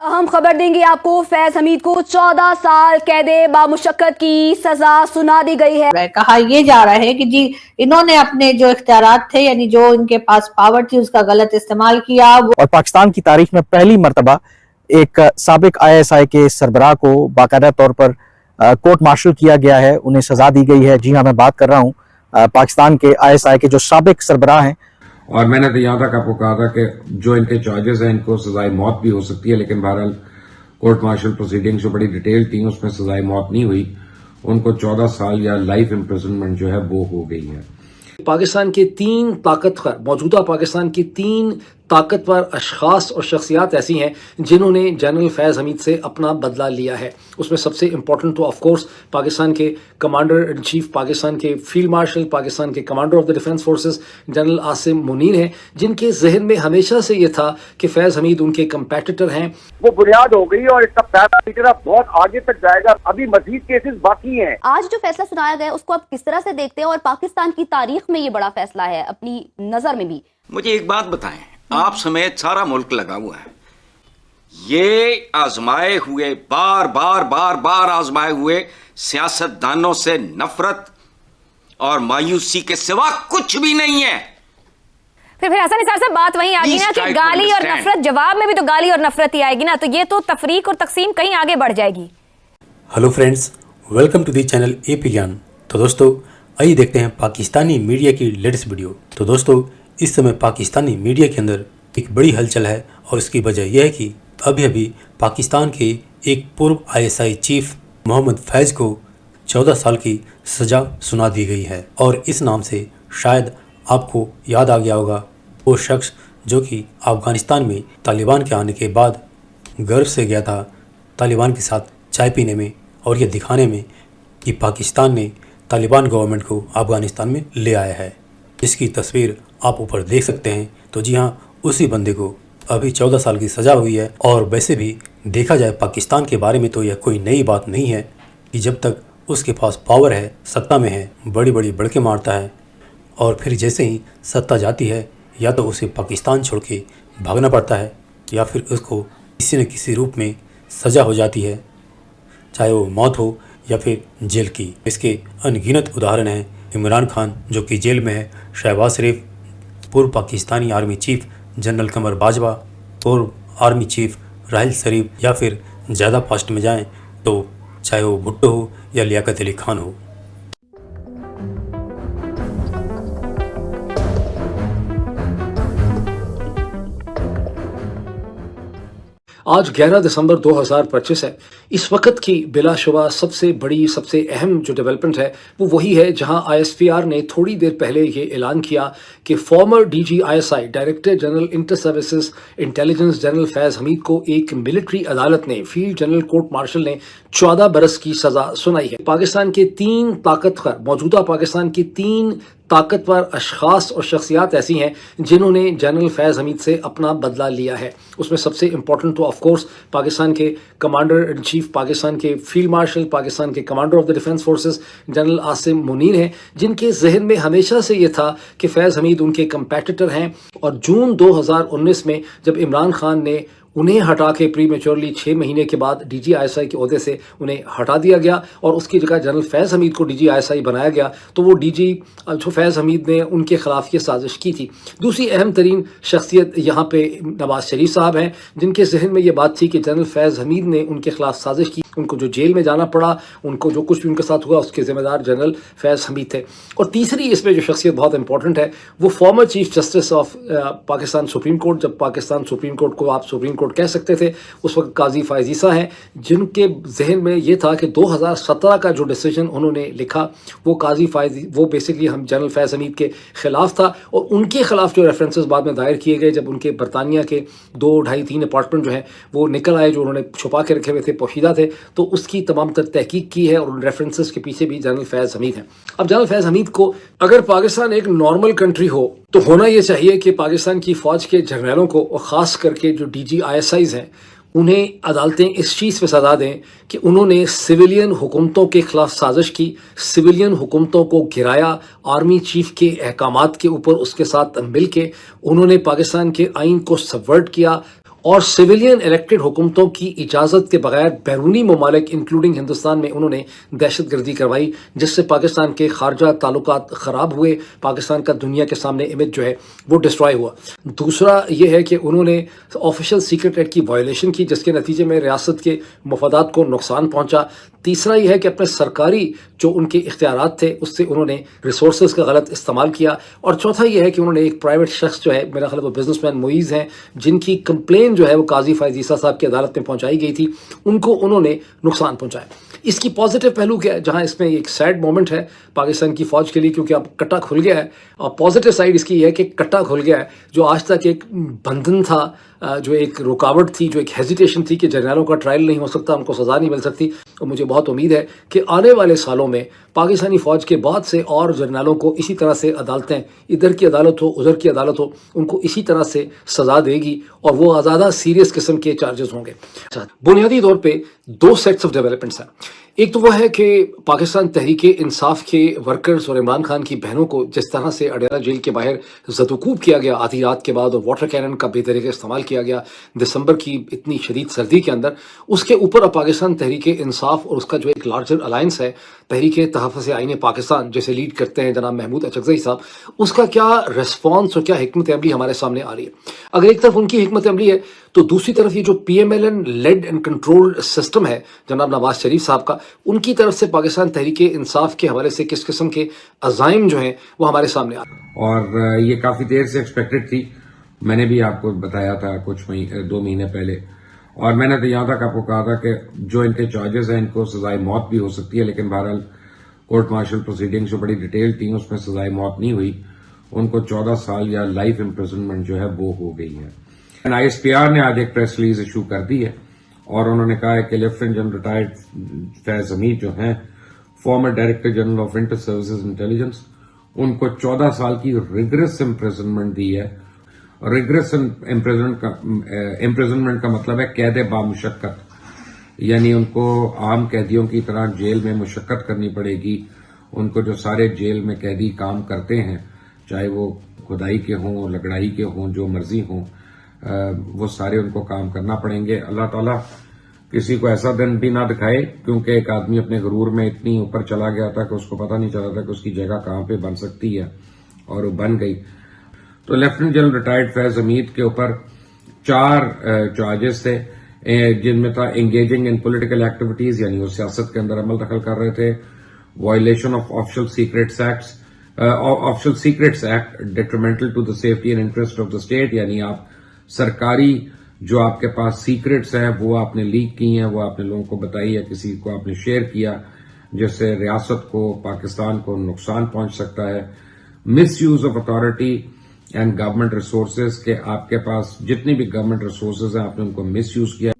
अहम खबर देंगे आपको। फैज हमीद को 14 साल कैद बामुशक्कत की सजा सुना दी गई है। कहा यह जा रहा है कि जी इन्होंने अपने जो इख्तियारात थे यानी जो इनके पास पावर थी उसका गलत इस्तेमाल किया। और पाकिस्तान की तारीख में पहली मर्तबा एक साबिक ISI के सरबराह को बाकायदा तौर पर कोर्ट मार्शल किया गया है, उन्हें सजा दी गई है। जी हाँ, मैं बात कर रहा हूँ पाकिस्तान के ISI के जो साबिक सरबराह हैं। और मैंने तो यहाँ तक आपको कहा था कि जो इनके चार्जेस हैं इनको सजाए मौत भी हो सकती है, लेकिन बहरहाल कोर्ट मार्शल प्रोसीडिंग्स जो बड़ी डिटेल थी उसमें सजाए मौत नहीं हुई। उनको 14 साल या लाइफ इम्प्रिजनमेंट जो है वो हो गई है। पाकिस्तान के मौजूदा पाकिस्तान की तीन ताकतवर अशखास और शख्सियात ऐसी हैं जिन्होंने जनरल फैज़ हमीद से अपना बदला लिया है। उसमें सबसे इम्पोर्टेंट तो ऑफ कोर्स पाकिस्तान के कमांडर इन चीफ, पाकिस्तान के फील्ड मार्शल, पाकिस्तान के commander of the defence forces general Asim Munir हैं, जिनके जहन में हमेशा से ये था कि फैज़ हमीद उनके कंपेटिटर हैं। वो बुनियाद हो गई और इसका पैरा बहुत आगे तक जाएगा। अभी मजीद केसेस बाकी हैं। आज जो फैसला सुनाया गया उसको आप किस तरह से देखते हैं, और पाकिस्तान की तारीख में ये बड़ा फैसला है अपनी नजर में भी? मुझे एक बात बताएं, आप समेत सारा मुल्क लगा हुआ है, ये आजमाए हुए बार बार आजमाए हुए सियासतदानों से नफरत और मायूसी के सिवा कुछ भी नहीं है। फिर हसन निसार साहब, बात वहीं आ गई ना कि गाली और नफरत, जवाब में भी तो गाली और नफरत ही आएगी ना, तो ये तो तफरीक और तकसीम कहीं आगे बढ़ जाएगी। Hello friends, welcome to the channel AP ज्ञान। तो दोस्तों आइए देखते हैं पाकिस्तानी मीडिया की लेटेस्ट वीडियो। तो दोस्तों इस समय पाकिस्तानी मीडिया के अंदर एक बड़ी हलचल है और इसकी वजह यह है कि अभी पाकिस्तान के एक पूर्व ISI चीफ मोहम्मद फैज़ को 14 साल की सज़ा सुना दी गई है। और इस नाम से शायद आपको याद आ गया होगा वो शख्स जो कि अफ़गानिस्तान में तालिबान के आने के बाद गर्व से गया था तालिबान के साथ चाय पीने में और ये दिखाने में कि पाकिस्तान ने तालिबान गवर्नमेंट को अफ़गानिस्तान में ले आया है। इसकी तस्वीर आप ऊपर देख सकते हैं। तो जी हाँ, उसी बंदे को अभी 14 साल की सज़ा हुई है। और वैसे भी देखा जाए पाकिस्तान के बारे में तो यह कोई नई बात नहीं है कि जब तक उसके पास पावर है, सत्ता में है, बड़ी बड़के मारता है और फिर जैसे ही सत्ता जाती है या तो उसे पाकिस्तान छोड़ के भागना पड़ता है या फिर उसको किसी न किसी रूप में सज़ा हो जाती है, चाहे वो मौत हो या फिर जेल की। इसके अनगिनत उदाहरण हैं इमरान खान जो कि जेल में है, शहबाज शरीफ, पूर्व पाकिस्तानी आर्मी चीफ जनरल कमर बाजवा, पूर्व आर्मी चीफ राहिल शरीफ, या फिर ज़्यादा पास्ट में जाएं तो चाहे वो भुट्टो हो या लियाकत अली खान हो। आज 11 दिसंबर 2025 है। इस वक्त की बिलाशुबा सबसे बड़ी, सबसे अहम जो डेवलपमेंट है वो वही है जहां ISPR ने थोड़ी देर पहले ये ऐलान किया कि फॉर्मर DG ISI director general inter services intelligence general Faiz Hameed को एक मिलिट्री अदालत ने, फील्ड जनरल कोर्ट मार्शल ने 14 बरस की सजा सुनाई है। पाकिस्तान के मौजूदा पाकिस्तान की तीन ताकतवर अशखास और शख्सियात ऐसी हैं जिन्होंने जनरल फैज़ हमीद से अपना बदला लिया है। उसमें सबसे इम्पोर्टेंट तो ऑफ कोर्स पाकिस्तान के कमांडर इन चीफ, पाकिस्तान के फील्ड मार्शल, पाकिस्तान के commander of the defence forces general Asim Munir हैं, जिनके जहन में हमेशा से ये था कि फैज़ हमीद उनके कंपेटिटर हैं। और जून 2019 में जब इमरान खान ने उन्हें हटा के प्रीमेच्योरली 6 महीने के बाद DG ISI के ओहदे से उन्हें हटा दिया गया और उसकी जगह जनरल फैज़ हमीद को DG ISI बनाया गया, तो वो DG जो फैज़ हमीद ने उनके ख़िलाफ़ ये साजिश की थी। दूसरी अहम तरीन शख्सियत यहाँ पे नवाज शरीफ साहब हैं, जिनके जहन में ये बात थी कि जनरल फैज़ हमीद ने उनके ख़िलाफ़ साजिश की, उनको जो जेल में जाना पड़ा, उनको जो कुछ भी उनके साथ हुआ उसके ज़िम्मेदार जनरल फैज़ हमीद थे। और तीसरी इसमें जो शख्सियत बहुत इंपॉर्टेंट है वो former chief justice of Pakistan supreme court, जब पाकिस्तान सुप्रीम कोर्ट को आप सुप्रीम कोर्ट कह सकते थे, उस वक्त काजी फायज ईसा हैं, जिनके जहन में ये था कि 2017 का जो डिसीजन उन्होंने लिखा वो काजी फायज, वो बेसिकली हम जनरल फैज़ हमीद के ख़िलाफ़ था। और उनके ख़िलाफ़ जो रेफरेंसेस बाद में दायर किए गए, जब उनके बरतानिया के 2, 2.5, 3 अपार्टमेंट जो हैं वो निकल आए, जो उन्होंने छुपा के रखे हुए थे, पोशीदा थे, तो उसकी तमाम तर तहकीक की है और उन रेफरेंसेस के पीछे भी जनरल फैज़ हमीद हैं। अब जनरल फैज़ हमीद को, अगर पाकिस्तान एक नॉर्मल कंट्री हो तो होना ये चाहिए कि पाकिस्तान की फ़ौज के जर्नलों को और ख़ास करके जो DG ISIs हैं उन्हें अदालतें इस चीज़ पे सज़ा दें कि उन्होंने सिविलियन हुकूमतों के ख़िलाफ़ साजिश की, सिविलियन हुकूमतों को गिराया, आर्मी चीफ के अहकामात के ऊपर उसके साथ मिल के उन्होंने पाकिस्तान के आइन को सबवर्ट किया اور سویلین الیکٹڈ حکومتوں کی اجازت کے بغیر بیرونی ممالک انکلوڈنگ ہندوستان میں انہوں نے دہشت گردی کروائی، جس سے پاکستان کے خارجہ تعلقات خراب ہوئے، پاکستان کا دنیا کے سامنے امیج جو ہے وہ ڈسٹرائے ہوا۔ دوسرا یہ ہے کہ انہوں نے آفیشل سیکرٹ ایکٹ کی وائلیشن کی، جس کے نتیجے میں ریاست کے مفادات کو نقصان پہنچا۔ تیسرا یہ ہے کہ اپنے سرکاری جو ان کے اختیارات تھے اس سے انہوں نے ریسورسز کا غلط استعمال کیا۔ اور چوتھا یہ ہے کہ انہوں نے ایک پرائیویٹ شخص جو ہے، میرا خیال ہے وہ بزنس مین معیز ہیں، جن کی کمپلین جو ہے وہ قاضی فائز عیسیٰ صاحب کی عدالت میں پہنچائی گئی تھی، ان کو انہوں نے نقصان پہنچایا۔ اس کی پازیٹیو پہلو کیا ہے، جہاں اس میں ایک سیڈ مومنٹ ہے پاکستان کی فوج کے لیے، کیونکہ اب کٹا کھل گیا ہے، اور پازیٹیو سائڈ اس کی یہ ہے کہ کٹا کھل گیا ہے، جو آج تک ایک بندھن تھا، جو ایک رکاوٹ تھی، جو ایک ہیزیٹیشن تھی کہ جرنیلوں کا ٹرائل نہیں ہو سکتا، ان کو سزا نہیں مل سکتی، اور مجھے بہت امید ہے کہ آنے والے سالوں میں پاکستانی فوج کے بعد سے اور جرنیلوں کو اسی طرح سے عدالتیں، ادھر کی عدالت ہو ادھر کی عدالت ہو، ان کو اسی طرح سے سزا دے گی، اور وہ زیادہ سیریس قسم کے چارجز ہوں گے۔ بنیادی طور پہ دو سیٹس آف ڈیولپمنٹس ہیں۔ ایک تو وہ ہے کہ پاکستان تحریک انصاف کے ورکرز اور عمران خان کی بہنوں کو جس طرح سے اڈیالہ جیل کے باہر زدوکوب کیا گیا آدھی رات کے بعد، اور واٹر کینن کا بے طریقے استعمال کیا گیا دسمبر کی اتنی شدید سردی کے اندر، اس کے اوپر اب پاکستان تحریک انصاف اور اس کا جو ایک لارجر الائنس ہے تحریک تحفظ آئین پاکستان، جسے لیڈ کرتے ہیں جناب محمود اچکزئی صاحب، اس کا کیا ریسپانس اور کیا حکمت عملی ہمارے سامنے آ رہی ہے۔ اگر ایک طرف ان کی حکمت عملی ہے تو دوسری طرف یہ جو P M L N lead and control system ہے جناب نواز شریف صاحب کا، ان کی طرف سے پاکستان تحریک انصاف کے حوالے سے کس قسم کے عزائم جو ہیں وہ ہمارے سامنے آ رہے ہیں۔ اور یہ کافی دیر سے ایکسپیکٹڈ تھی، میں نے بھی آپ کو بتایا تھا کچھ 2 مہینے پہلے، اور میں نے تو یہاں تک آپ کو کہا تھا کہ جو ان کے چارجز ہیں ان کو سزائے موت بھی ہو سکتی ہے، لیکن بہرحال کورٹ مارشل پروسیڈنگ جو بڑی ڈیٹیل تھی اس میں سزائے موت نہیں ہوئی، ان کو 14 سال یا لائف امپریزنمنٹ جو ہے وہ ہو گئی ہے۔ آئی ایس پی آر نے آج ایک پریس ریلیز ایشو کر دی ہے، اور انہوں نے کہا ہے کہ lieutenant general retired Faiz Hameed جو ہیں former director general of inter services intelligence, ان کو 14 سال کی ریگریس امپریزنمنٹ دی ہے۔ ریگریس امپریزنمنٹ کا مطلب ہے قید بامشقت، یعنی ان کو عام قیدیوں کی طرح جیل میں مشقت کرنی پڑے گی، ان کو جو سارے جیل میں قیدی کام کرتے ہیں، چاہے وہ کھدائی کے ہوں، لگڑائی کے ہوں، جو مرضی ہوں، وہ سارے ان کو کام کرنا پڑیں گے۔ اللہ تعالیٰ کسی کو ایسا دن بھی نہ دکھائے، کیونکہ ایک آدمی اپنے غرور میں اتنی اوپر چلا گیا تھا کہ اس کو پتہ نہیں چلا تھا کہ اس کی جگہ کہاں پہ بن سکتی ہے، اور وہ بن گئی۔ تو لیفٹیننٹ جنرل ریٹائرڈ فیض حمید کے اوپر 4 چارجز تھے، جن میں تھا انگیجنگ ان پولیٹیکل ایکٹیویٹیز، یعنی وہ سیاست کے اندر عمل دخل کر رہے تھے، violation of official secrets act detrimental to the safety and interest of the state, یعنی آپ سرکاری جو آپ کے پاس سیکرٹس ہیں وہ آپ نے لیک کی ہیں، وہ آپ نے لوگوں کو بتائی یا کسی کو آپ نے شیئر کیا، جس سے ریاست کو، پاکستان کو نقصان پہنچ سکتا ہے۔ Misuse of authority and government resources, کہ آپ کے پاس جتنی بھی گورنمنٹ ریسورسز ہیں آپ نے ان کو مس یوز کیا۔